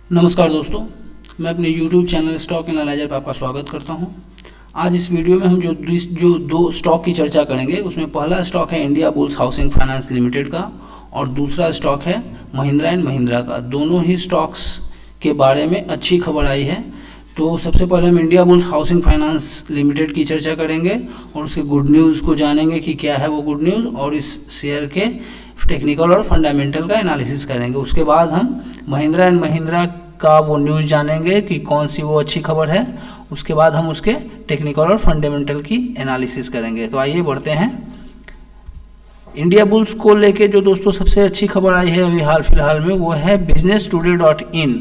नमस्कार दोस्तों, मैं अपने YouTube चैनल स्टॉक एनालाइजर पर आपका स्वागत करता हूं। आज इस वीडियो में हम जो दो स्टॉक की चर्चा करेंगे उसमें पहला स्टॉक है India bulls housing finance limited का और दूसरा स्टॉक है महिंद्रा एंड महिंद्रा का। दोनों ही स्टॉक्स के बारे में अच्छी खबर आई है। तो सबसे पहले हम India bulls housing finance limited की चर्चा करेंगे और उसके गुड न्यूज़ को जानेंगे कि क्या है वो गुड न्यूज़, और इस शेयर के टेक्निकल और फंडामेंटल का एनालिसिस करेंगे। उसके बाद हम महिंद्रा एंड महिंद्रा का वो न्यूज़ जानेंगे कि कौन सी वो अच्छी खबर है। उसके बाद हम उसके टेक्निकल और फंडामेंटल की एनालिसिस करेंगे। तो आइए बढ़ते हैं। इंडिया बुल्स को लेके जो दोस्तों सबसे अच्छी खबर आई है अभी हाल फिलहाल में वो है businesstoday.in।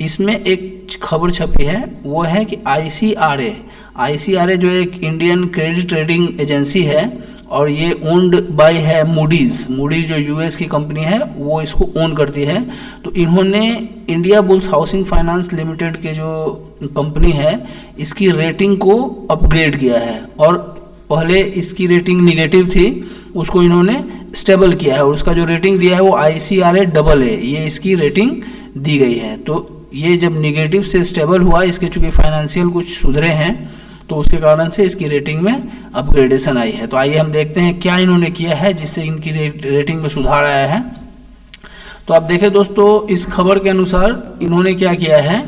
इसमें एक खबर छपी है, वो है कि ICRA जो एक इंडियन क्रेडिट ट्रेडिंग एजेंसी है और ये ओन्ड बाय है मूडीज़ जो यूएस की कंपनी है वो इसको ओन करती है। तो इन्होंने India bulls housing finance limited के जो कंपनी है इसकी रेटिंग को अपग्रेड किया है, और पहले इसकी रेटिंग निगेटिव थी उसको इन्होंने स्टेबल किया है और उसका जो रेटिंग दिया है वो ICRA AA ये इसकी रेटिंग दी गई है। तो ये जब निगेटिव से स्टेबल हुआ, इसके चूँकि फाइनेंशियल कुछ सुधरे हैं तो उसके कारण से इसकी रेटिंग में अपग्रेडेशन आई है। तो आइए हम देखते हैं क्या इन्होंने किया है जिससे इनकी रेटिंग में सुधार आया है। तो आप देखें दोस्तों, इस खबर के अनुसार इन्होंने क्या किया है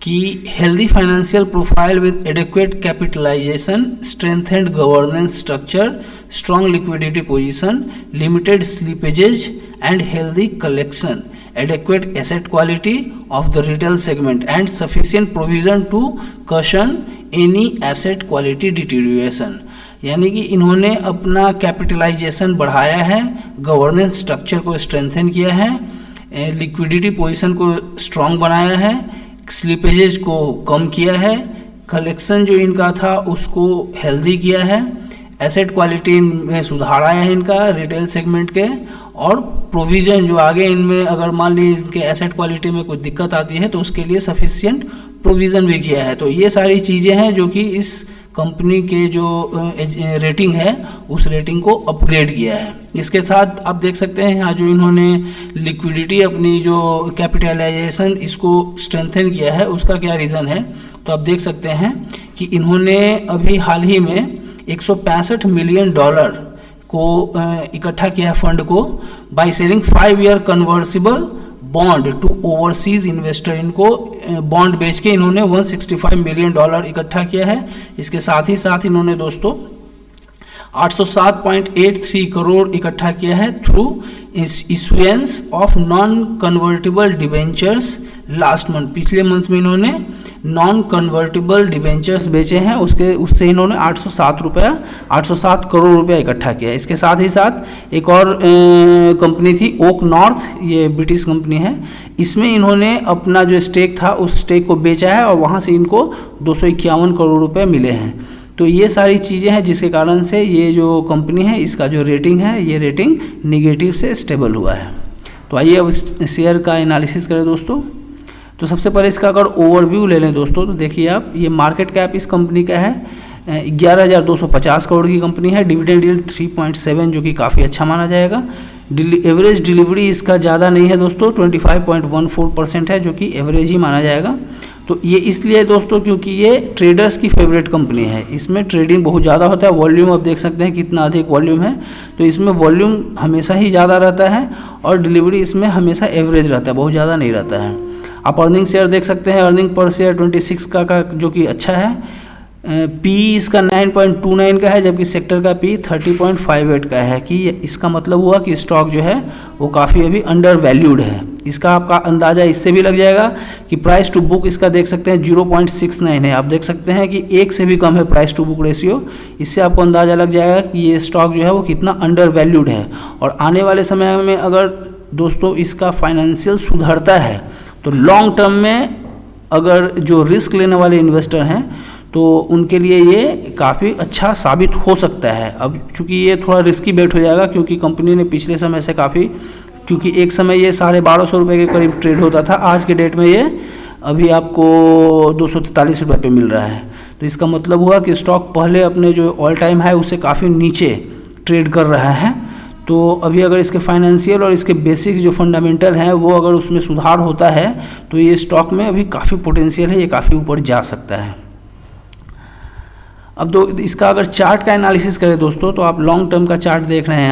कि healthy financial profile with adequate capitalization, strengthened governance structure, strong liquidity position, limited slippages and healthy collection, adequate asset quality of the retail segment and sufficient provision to cushion any asset quality deterioration। यानी कि इन्होंने अपना capitalisation बढ़ाया है, governance structure को strengthen किया है, liquidity position को स्ट्रॉन्ग बनाया है, स्लिपेजेज को कम किया है, कलेक्शन जो इनका था उसको हेल्दी किया है, एसेट क्वालिटी में सुधार आया है इनका रिटेल सेगमेंट के, और प्रोविज़न जो आगे इनमें अगर मान लीजिए इनके एसेट क्वालिटी में कोई दिक्कत आती है तो उसके लिए सफिशिएंट प्रोविज़न भी किया है। तो ये सारी चीज़ें हैं जो कि इस कंपनी के जो रेटिंग है उस रेटिंग को अपग्रेड किया है। इसके साथ आप देख सकते हैं यहाँ जो इन्होंने लिक्विडिटी अपनी जो कैपिटलाइजेशन इसको स्ट्रेंथन किया है उसका क्या रीज़न है। तो आप देख सकते हैं कि इन्होंने अभी हाल ही में $165 मिलियन को इकट्ठा किया फंड को by selling 5-year convertible bond to overseas investor. इनको बॉन्ड बेच के इन्होंने $165 मिलियन इकट्ठा किया है। इसके साथ ही साथ इन्होंने दोस्तों 807.83 करोड़ इकट्ठा किया है through issuance of non convertible debentures last month. पिछले मंथ में इन्होंने नॉन कन्वर्टेबल डिबेंचर्स बेचे हैं, उससे इन्होंने 807 करोड़ रुपया इकट्ठा किया। इसके साथ ही साथ एक और कंपनी थी ओक नॉर्थ, ये ब्रिटिश कंपनी है, इसमें इन्होंने अपना जो स्टेक था उस स्टेक को बेचा है और वहाँ से इनको 251 करोड़ रुपये मिले हैं। तो ये सारी चीज़ें हैं जिसके कारण से ये जो कंपनी है इसका जो रेटिंग है ये रेटिंग निगेटिव से स्टेबल हुआ है। तो आइए अब इस शेयर का एनालिसिस करें दोस्तों। तो सबसे पहले इसका अगर ओवरव्यू ले लें दोस्तों तो देखिए आप, ये मार्केट कैप इस कंपनी का है 11,250 करोड़ की कंपनी है। डिविडेंड यील्ड 3.7 जो कि काफ़ी अच्छा माना जाएगा। एवरेज डिलीवरी इसका ज़्यादा नहीं है दोस्तों, 25.14% है जो कि एवरेज ही माना जाएगा। तो ये इसलिए दोस्तों क्योंकि ये ट्रेडर्स की फेवरेट कंपनी है, इसमें ट्रेडिंग बहुत ज़्यादा होता है। वॉल्यूम आप देख सकते हैं कितना अधिक वॉल्यूम है, तो इसमें वॉल्यूम हमेशा ही ज़्यादा रहता है और डिलीवरी इसमें हमेशा एवरेज रहता है, बहुत ज़्यादा नहीं रहता है। आप अर्निंग शेयर देख सकते हैं, अर्निंग पर शेयर 26 का जो कि अच्छा है। पी इसका 9.29 का है जबकि सेक्टर का पी 30.58 का है, कि इसका मतलब हुआ कि स्टॉक जो है वो काफ़ी अभी अंडर वैल्यूड है। इसका आपका अंदाज़ा इससे भी लग जाएगा कि प्राइस टू बुक इसका देख सकते हैं 0.69 है। आप देख सकते हैं कि 1 से भी कम है प्राइस टू बुक रेशियो। इससे आपको अंदाज़ा लग जाएगा कि ये स्टॉक जो है वो कितना अंडर वैल्यूड है। और आने वाले समय में अगर दोस्तों इसका फाइनेंशियल सुधरता है तो लॉन्ग टर्म में अगर जो रिस्क लेने वाले इन्वेस्टर हैं तो उनके लिए ये काफ़ी अच्छा साबित हो सकता है। अब चूँकि ये थोड़ा रिस्की बेट हो जाएगा क्योंकि कंपनी ने पिछले समय से काफ़ी, क्योंकि एक समय ये 1250 रुपये के करीब ट्रेड होता था, आज के डेट में ये अभी आपको 243 रुपये पे मिल रहा है। तो इसका मतलब हुआ कि स्टॉक पहले अपने जो ऑल टाइम हाई उससे काफ़ी नीचे ट्रेड कर रहा है। तो अभी अगर इसके फाइनेंशियल और इसके बेसिक जो फंडामेंटल हैं वो अगर उसमें सुधार होता है तो ये स्टॉक में अभी काफ़ी पोटेंशियल है, ये काफ़ी ऊपर जा सकता है। अब इसका अगर चार्ट का एनालिसिस करें दोस्तों तो आप लॉन्ग टर्म का चार्ट देख रहे हैं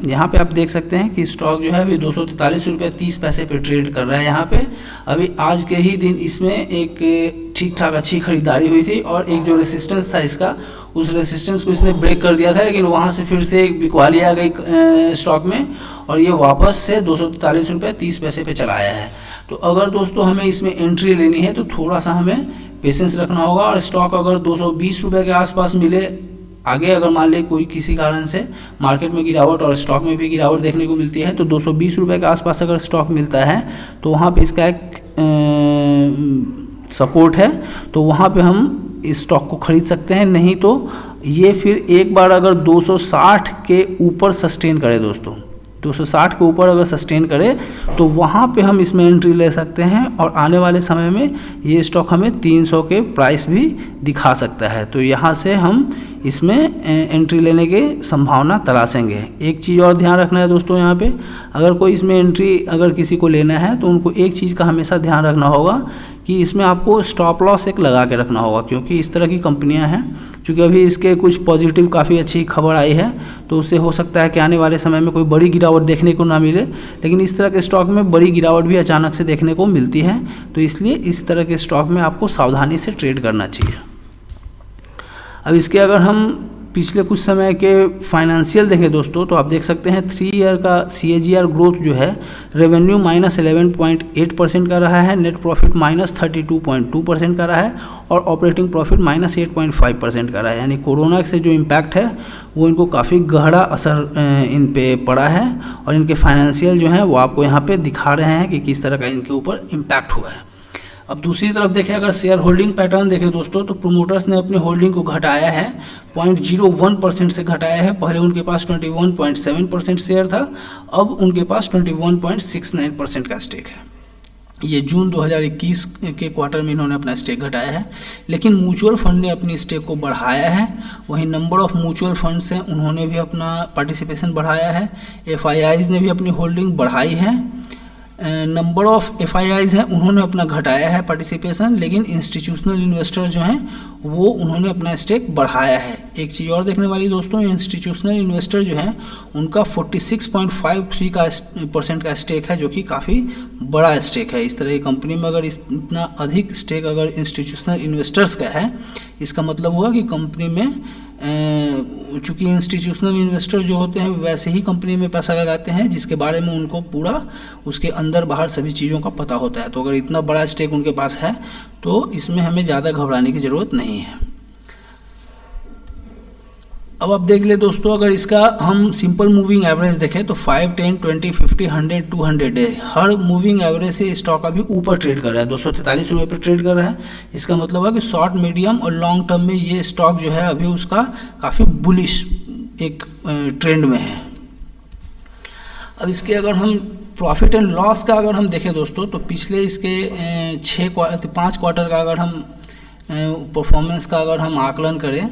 यहाँ पे आप देख सकते हैं कि स्टॉक जो है अभी 243 रुपये 30 पैसे पे ट्रेड कर रहा है। यहाँ पे अभी आज के ही दिन इसमें एक ठीक ठाक अच्छी खरीदारी हुई थी और एक जो रेसिस्टेंस था इसका, उस रेसिस्टेंस को इसने ब्रेक कर दिया था, लेकिन वहाँ से फिर से एक बिकवाली आ गई स्टॉक में और ये वापस से 243 रुपये 30 पैसे पे चला आया है। तो अगर दोस्तों हमें इसमें एंट्री लेनी है तो थोड़ा सा हमें पेशेंस रखना होगा और स्टॉक अगर 220 रुपये के आसपास मिले आगे, अगर मान ले कोई किसी कारण से मार्केट में गिरावट और स्टॉक में भी गिरावट देखने को मिलती है तो 220 रुपये के आसपास अगर स्टॉक मिलता है तो वहाँ पे इसका एक सपोर्ट है, तो वहाँ पे हम इस स्टॉक को खरीद सकते हैं। नहीं तो ये फिर एक बार अगर 260 के ऊपर सस्टेन करे दोस्तों, 260 के ऊपर अगर सस्टेन करे तो वहाँ पे हम इसमें एंट्री ले सकते हैं और आने वाले समय में ये स्टॉक हमें 300 के प्राइस भी दिखा सकता है। तो यहाँ से हम इसमें एंट्री लेने की संभावना तलाशेंगे। एक चीज़ और ध्यान रखना है दोस्तों, यहाँ पे अगर कोई इसमें एंट्री अगर किसी को लेना है तो उनको एक चीज़ का हमेशा ध्यान रखना होगा कि इसमें आपको स्टॉप लॉस एक लगा के रखना होगा, क्योंकि इस तरह की कंपनियां हैं, क्योंकि अभी इसके कुछ पॉजिटिव काफ़ी अच्छी खबर आई है तो उससे हो सकता है कि आने वाले समय में कोई बड़ी गिरावट देखने को ना मिले, लेकिन इस तरह के स्टॉक में बड़ी गिरावट भी अचानक से देखने को मिलती है। तो इसलिए इस तरह के स्टॉक में आपको सावधानी से ट्रेड करना चाहिए। अब इसके अगर हम पिछले कुछ समय के फाइनेंशियल देखें दोस्तों तो आप देख सकते हैं 3 ईयर का CAGR ग्रोथ जो है रेवेन्यू -11.8% का रहा है, नेट प्रॉफिट -32.2% का रहा है और ऑपरेटिंग प्रॉफिट -8.5% का रहा है। यानी कोरोना से जो इम्पैक्ट है वो इनको काफ़ी गहरा असर इन पे पड़ा है और इनके फाइनेंशियल जो है वो आपको यहाँ पे दिखा रहे हैं कि किस तरह का इनके ऊपर इम्पैक्ट हुआ है। अब दूसरी तरफ देखें, अगर शेयर होल्डिंग पैटर्न देखें दोस्तों तो प्रोमोटर्स ने अपनी होल्डिंग को घटाया है, 0.01% से घटाया है। पहले उनके पास 21.7% शेयर था, अब उनके पास 21.69% का स्टेक है। ये जून 2021 के क्वार्टर में इन्होंने अपना स्टेक घटाया है। लेकिन म्यूचुअल फंड ने अपनी स्टेक को बढ़ाया है, वहीं नंबर ऑफ म्यूचुअल फंड्स हैं उन्होंने भी अपना पार्टिसिपेशन बढ़ाया है। FIIs ने भी अपनी होल्डिंग बढ़ाई है। नंबर ऑफ FIIs हैं उन्होंने अपना घटाया है पार्टिसिपेशन, लेकिन इंस्टीट्यूशनल इन्वेस्टर जो हैं वो उन्होंने अपना स्टेक बढ़ाया है। एक चीज़ और देखने वाली दोस्तों, इंस्टीट्यूशनल इन्वेस्टर जो हैं उनका 46.53% का स्टेक है, जो कि काफ़ी बड़ा स्टेक है। इस तरह की कंपनी में अगर इतना अधिक स्टेक अगर इंस्टीट्यूशनल इन्वेस्टर्स का है, इसका मतलब हुआ कि कंपनी में चूँकि इंस्टीट्यूशनल इन्वेस्टर जो होते हैं वैसे ही कंपनी में पैसा लगाते हैं जिसके बारे में उनको पूरा उसके अंदर बाहर सभी चीज़ों का पता होता है। तो अगर इतना बड़ा स्टेक उनके पास है तो इसमें हमें ज़्यादा घबराने की ज़रूरत नहीं है। अब आप देख ले दोस्तों, अगर इसका हम सिंपल मूविंग एवरेज देखें तो 5, 10, 20, 50, 100, 200 डे हर मूविंग एवरेज से स्टॉक अभी ऊपर ट्रेड कर रहा है, 243 रुपये पर ट्रेड कर रहा है। इसका मतलब है कि शॉर्ट, मीडियम और लॉन्ग टर्म में ये स्टॉक जो है अभी उसका काफ़ी बुलिश एक ट्रेंड में है। अब इसके अगर हम प्रॉफिट एंड लॉस का अगर हम देखें दोस्तों तो पिछले इसके 5 क्वार्टर का अगर हम परफॉर्मेंस का अगर हम आकलन करें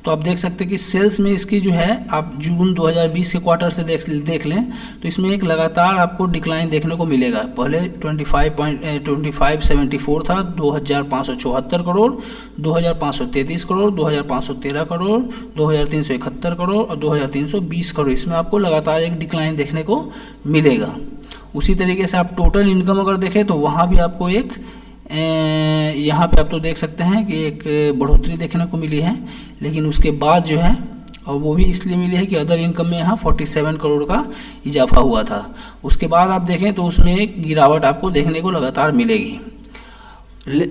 तो आप देख सकते हैं कि सेल्स में इसकी जो है आप जून 2020 के क्वार्टर से देख लें तो इसमें एक लगातार आपको डिक्लाइन देखने को मिलेगा। पहले 2574 था, 2574 करोड़, 2533 करोड़, 2513 करोड़, 2371 करोड़ और 2320 करोड़, इसमें आपको लगातार एक डिक्लाइन देखने को मिलेगा। उसी तरीके से आप टोटल इनकम अगर देखें तो वहाँ भी आपको एक यहाँ पे आप तो देख सकते हैं कि एक बढ़ोतरी देखने को मिली है, लेकिन उसके बाद जो है और वो भी इसलिए मिली है कि अदर इनकम में यहाँ 47 करोड़ का इजाफा हुआ था। उसके बाद आप देखें तो उसमें एक गिरावट आपको देखने को लगातार मिलेगी।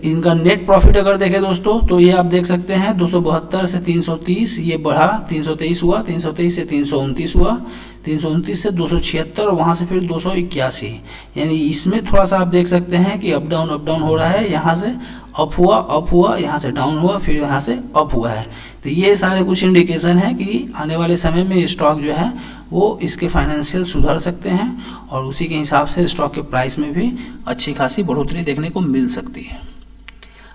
इनका नेट प्रॉफिट अगर देखें दोस्तों तो ये आप देख सकते हैं 272 से 330, ये बढ़ा 323 हुआ, 323 से 329 हुआ, 329 से 276 और वहाँ से फिर 281, यानी इसमें थोड़ा सा आप देख सकते हैं कि अप डाउन हो रहा है। यहाँ से अप हुआ, यहाँ से डाउन हुआ, फिर यहाँ से अप हुआ है। तो ये सारे कुछ इंडिकेशन है कि आने वाले समय में स्टॉक जो है वो इसके फाइनेंशियल सुधर सकते हैं और उसी के हिसाब से स्टॉक के प्राइस में भी अच्छी खासी बढ़ोतरी देखने को मिल सकती है।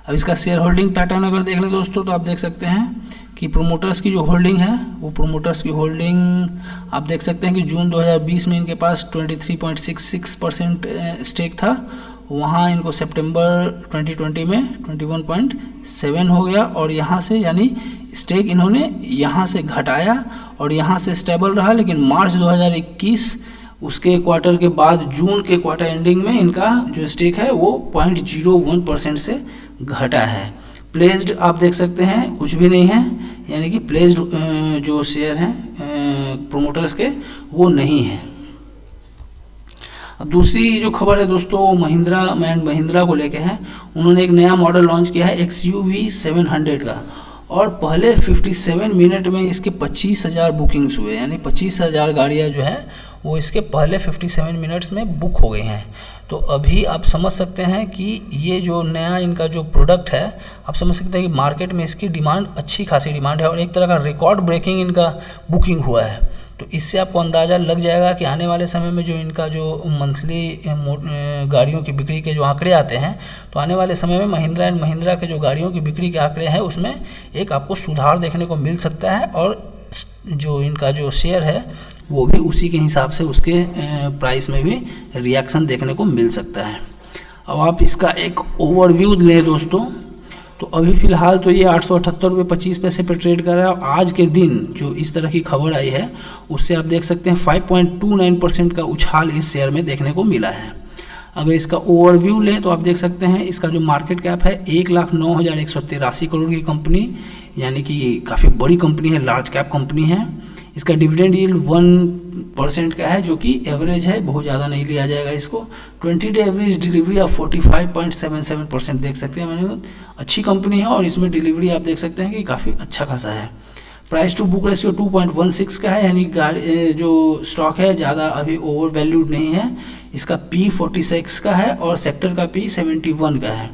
अब इसका शेयर होल्डिंग पैटर्न अगर देख लें दोस्तों तो आप देख सकते हैं कि कि प्रोमोटर्स की जो होल्डिंग है वो प्रोमोटर्स की होल्डिंग आप देख सकते हैं कि जून 2020 में इनके पास 23.66% स्टेक था, वहाँ इनको सितंबर 2020 में 21.7 हो गया, और यहाँ से यानी स्टेक इन्होंने यहाँ से घटाया और यहाँ से स्टेबल रहा, लेकिन मार्च 2021 उसके क्वार्टर के बाद जून के क्वार्टर एंडिंग में इनका जो स्टेक है वो 0.01% से घटा है। प्लेस्ड आप देख सकते हैं कुछ भी नहीं है, यानी कि प्लेस्ड जो शेयर हैं प्रोमोटर्स के वो नहीं है। अब दूसरी जो खबर है दोस्तों वो महिंद्रा एंड महिंद्रा को लेके है। उन्होंने एक नया मॉडल लॉन्च किया है XUV 700 का, और पहले 57 मिनट में इसके 25,000 बुकिंग्स हुए, यानी 25,000 गाड़ियाँ जो है वो इसके पहले 57 मिनट्स में बुक हो गई हैं। तो अभी आप समझ सकते हैं कि ये जो नया इनका जो प्रोडक्ट है, आप समझ सकते हैं कि मार्केट में इसकी डिमांड अच्छी खासी डिमांड है, और एक तरह का रिकॉर्ड ब्रेकिंग इनका बुकिंग हुआ है। तो इससे आपको अंदाज़ा लग जाएगा कि आने वाले समय में जो इनका जो मंथली गाड़ियों की बिक्री के जो आंकड़े आते हैं, तो आने वाले समय में महिंद्रा एंड महिंद्रा के जो गाड़ियों की बिक्री के आंकड़े हैं उसमें एक आपको सुधार देखने को मिल सकता है, और जो इनका जो शेयर है वो भी उसी के हिसाब से उसके प्राइस में भी रिएक्शन देखने को मिल सकता है। अब आप इसका एक ओवरव्यू लें दोस्तों, तो अभी फ़िलहाल तो ये 878 रुपये 25 पैसे पर ट्रेड कर रहा है, और आज के दिन जो इस तरह की खबर आई है उससे आप देख सकते हैं 5.29% का उछाल इस शेयर में देखने को मिला है। अगर इसका ओवरव्यू लें तो आप देख सकते हैं इसका जो मार्केट कैप है 1,09,183 करोड़ की कंपनी, यानी कि काफ़ी बड़ी कंपनी है, लार्ज कैप कंपनी है। इसका डिविडेंड यील्ड 1% का है, जो कि एवरेज है, बहुत ज़्यादा नहीं लिया जाएगा इसको। 20 डे एवरेज डिलीवरी आप 45.77% देख सकते हैं, मैंने अच्छी कंपनी है, और इसमें डिलीवरी आप देख सकते हैं कि काफ़ी अच्छा खासा है। प्राइस टू बुक रेशियो 2.16 का है, यानी जो स्टॉक है ज़्यादा अभी ओवर वैल्यूड नहीं है। इसका P 46 का है और सेक्टर का P 71 का है।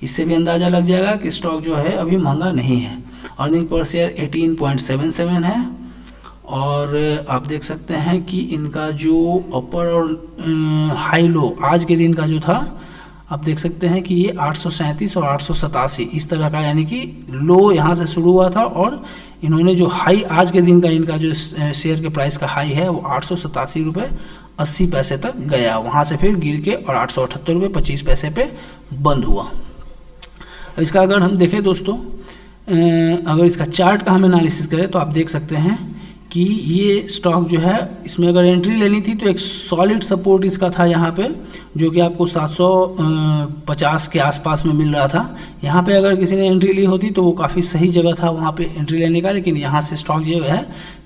इससे भी अंदाज़ा लग जाएगा कि स्टॉक जो है अभी महंगा नहीं है। अर्निंग पर शेयर 18.77 है, और आप देख सकते हैं कि इनका जो अपर और हाई लो आज के दिन का जो था, आप देख सकते हैं कि ये 837 और 887 इस तरह का, यानी कि लो यहाँ से शुरू हुआ था, और इन्होंने जो हाई आज के दिन का इनका जो शेयर के प्राइस का हाई है वो 887 रुपये 80 पैसे तक गया, वहाँ से फिर गिर के और 878 रुपये 25 पैसे पे बंद हुआ। इसका अगर हम देखें दोस्तों, अगर इसका चार्ट का हम एनालिसिस करें तो आप देख सकते हैं कि ये स्टॉक जो है, इसमें अगर एंट्री लेनी थी तो एक सॉलिड सपोर्ट इसका था यहाँ पे, जो कि आपको 750 के आसपास में मिल रहा था। यहाँ पे अगर किसी ने एंट्री ली होती तो वो काफ़ी सही जगह था वहाँ पे एंट्री लेने का, लेकिन यहाँ से स्टॉक जो है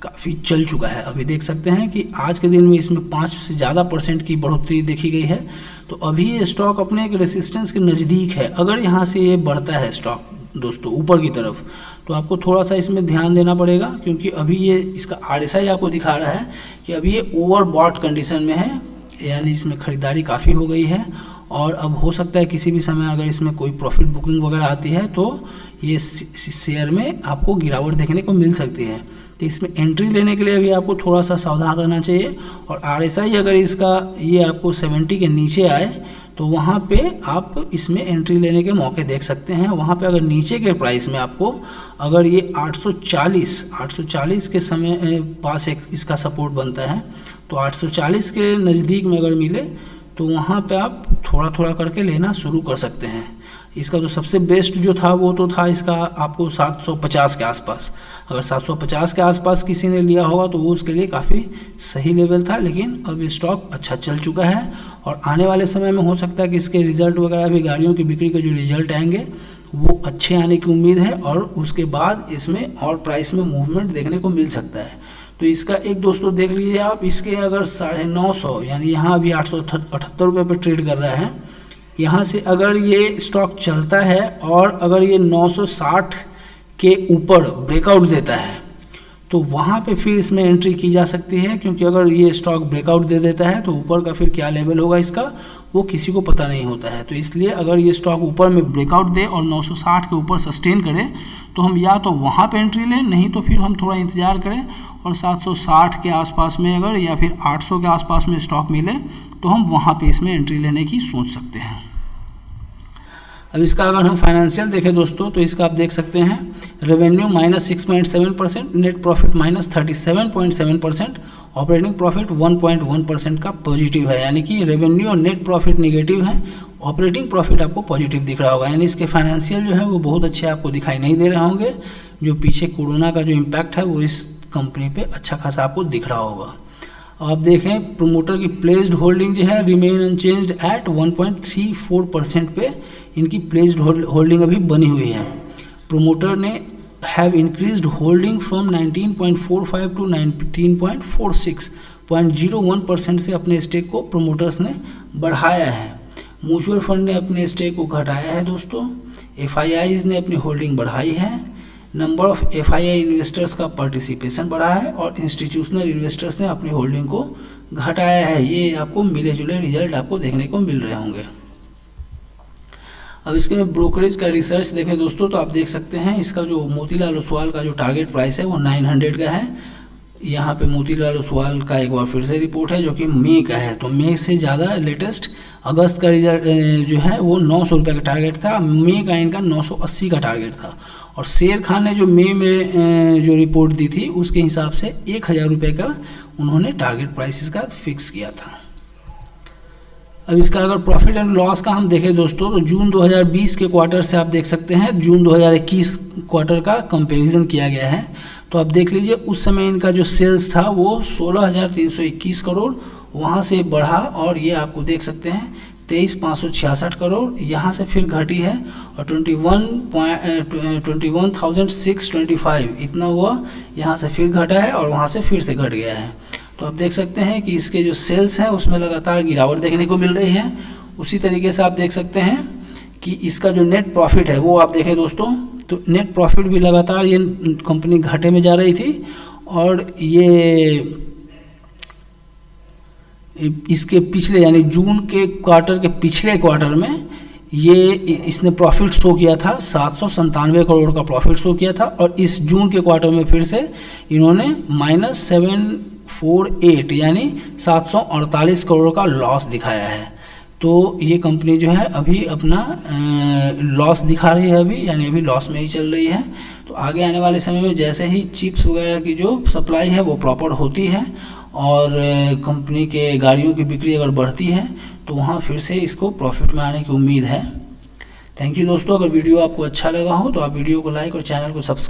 काफ़ी चल चुका है। अभी देख सकते हैं कि आज के दिन में इसमें 5 से ज़्यादा % की बढ़ोतरी देखी गई है। तो अभी ये स्टॉक अपने एक रेसिस्टेंस के नज़दीक है। अगर यहाँ से ये बढ़ता है स्टॉक दोस्तों ऊपर की तरफ, तो आपको थोड़ा सा इसमें ध्यान देना पड़ेगा, क्योंकि अभी ये इसका RSI आपको दिखा रहा है कि अभी ये ओवरबॉट कंडीशन में है, यानी इसमें ख़रीदारी काफ़ी हो गई है, और अब हो सकता है किसी भी समय अगर इसमें कोई प्रॉफिट बुकिंग वगैरह आती है तो ये शेयर में आपको गिरावट देखने को मिल सकती है। तो इसमें एंट्री लेने के लिए अभी आपको थोड़ा सा सावधान रहना चाहिए, और RSI अगर इसका ये आपको 70 के नीचे आए तो वहाँ पे आप इसमें एंट्री लेने के मौके देख सकते हैं। वहाँ पे अगर नीचे के प्राइस में आपको अगर ये 840 के समय पास एक इसका सपोर्ट बनता है, तो 840 के नज़दीक में अगर मिले तो वहाँ पे आप थोड़ा थोड़ा करके लेना शुरू कर सकते हैं। इसका जो सबसे बेस्ट जो था वो तो था इसका आपको 750 के आसपास। अगर 750 के आसपास किसी ने लिया होगा तो वो उसके लिए काफ़ी सही लेवल था, लेकिन अब ये स्टॉक अच्छा चल चुका है, और आने वाले समय में हो सकता है कि इसके रिज़ल्ट वगैरह भी, गाड़ियों की बिक्री के जो रिज़ल्ट आएंगे वो अच्छे आने की उम्मीद है, और उसके बाद इसमें और प्राइस में मूवमेंट देखने को मिल सकता है। तो इसका एक दोस्तों देख लीजिए आप, इसके अगर 950 यानी यहाँ अभी 878 रुपये पर ट्रेड कर रहा है, यहाँ से अगर ये स्टॉक चलता है और अगर ये 960 के ऊपर ब्रेकआउट देता है तो वहाँ पे फिर इसमें एंट्री की जा सकती है, क्योंकि अगर ये स्टॉक ब्रेकआउट दे देता है तो ऊपर का फिर क्या लेवल होगा इसका वो किसी को पता नहीं होता है। तो इसलिए अगर ये स्टॉक ऊपर में ब्रेकआउट दे और 960 के ऊपर सस्टेन करे तो हम या तो वहाँ पे एंट्री लें, नहीं तो फिर हम थोड़ा इंतज़ार करें और 760 के आसपास में अगर या फिर 800 के आसपास में स्टॉक मिले तो हम वहाँ पे इसमें एंट्री लेने की सोच सकते हैं। अब इसका अगर हम फाइनेंशियल देखें दोस्तों, तो इसका आप देख सकते हैं revenue -6.7%, net profit -37.7%, operating profit 1.1% का पॉजिटिव है, यानी कि रेवेन्यू और नेट प्रॉफिट नेगेटिव है, ऑपरेटिंग प्रॉफिट आपको पॉजिटिव दिख रहा होगा, यानी इसके फाइनेंशियल जो है वो बहुत अच्छे आपको दिखाई नहीं दे रहे होंगे। जो पीछे कोरोना का जो इम्पैक्ट है वो इस कंपनी पे अच्छा खासा आपको दिख रहा होगा। आप देखें प्रोमोटर की प्लेस्ड होल्डिंग जो है रिमेन अनचेंज्ड एट 1.34% पे इनकी प्लेस्ड होल्डिंग अभी बनी हुई है। प्रोमोटर ने have increased holding from 19.45 to 19.46, 0.01% से अपने स्टेक को प्रोमोटर्स ने बढ़ाया है। म्यूचुअल फंड ने अपने स्टेक को घटाया है दोस्तों। FIIs ने अपनी होल्डिंग बढ़ाई है। नंबर ऑफ FII इन्वेस्टर्स का पार्टिसिपेशन बढ़ा है और इंस्टीट्यूशनल इन्वेस्टर्स ने अपनी होल्डिंग को घटाया है। ये आपको मिले जुले रिजल्ट आपको देखने को मिल रहे होंगे। अब इसके में ब्रोकरेज का रिसर्च देखें दोस्तों, तो आप देख सकते हैं इसका जो मोतीलाल ओसवाल का जो टारगेट प्राइस है वो 900 का है। यहाँ पे मोतीलाल ओसवाल का एक बार फिर से रिपोर्ट है जो कि मई का है, तो मई से ज़्यादा लेटेस्ट अगस्त का रिजल्ट जो है वो 900 रुपये का टारगेट था। मई का इनका 980 का टारगेट था और शेर खान ने जो मई में जो रिपोर्ट दी थी उसके हिसाब से 1000 रुपये का उन्होंने टारगेट प्राइस इसका फिक्स किया था। अब इसका अगर प्रॉफिट एंड लॉस का हम देखें दोस्तों, तो जून 2020 के क्वार्टर से आप देख सकते हैं जून 2021 क्वार्टर का कंपैरिजन किया गया है। तो आप देख लीजिए उस समय इनका जो सेल्स था वो 16,321 करोड़ वहाँ से बढ़ा और ये आपको देख सकते हैं 23,566 करोड़ यहाँ से फिर घटी है और 21,625 इतना हुआ, यहाँ से फिर घटा है और वहाँ से फिर से घट गया है। तो आप देख सकते हैं कि इसके जो सेल्स हैं उसमें लगातार गिरावट देखने को मिल रही है। उसी तरीके से आप देख सकते हैं कि इसका जो नेट प्रॉफिट है वो आप देखें दोस्तों, तो नेट प्रॉफिट भी लगातार ये कंपनी घाटे में जा रही थी और ये इसके पिछले यानी जून के क्वार्टर के पिछले क्वार्टर में ये इसने प्रॉफिट शो किया था 797 करोड़ का प्रॉफिट शो किया था और इस जून के क्वार्टर में फिर से इन्होंने -748 यानी 748 करोड़ का लॉस दिखाया है। तो ये कंपनी जो है अभी अपना लॉस दिखा रही है अभी, यानी अभी लॉस में ही चल रही है। तो आगे आने वाले समय में जैसे ही चिप्स वगैरह की जो सप्लाई है वो प्रॉपर होती है और कंपनी के गाड़ियों की बिक्री अगर बढ़ती है तो वहाँ फिर से इसको प्रॉफिट में आने की उम्मीद है। थैंक यू दोस्तों। अगर वीडियो आपको अच्छा लगा हो तो आप वीडियो को लाइक और चैनल को सब्सक्राइब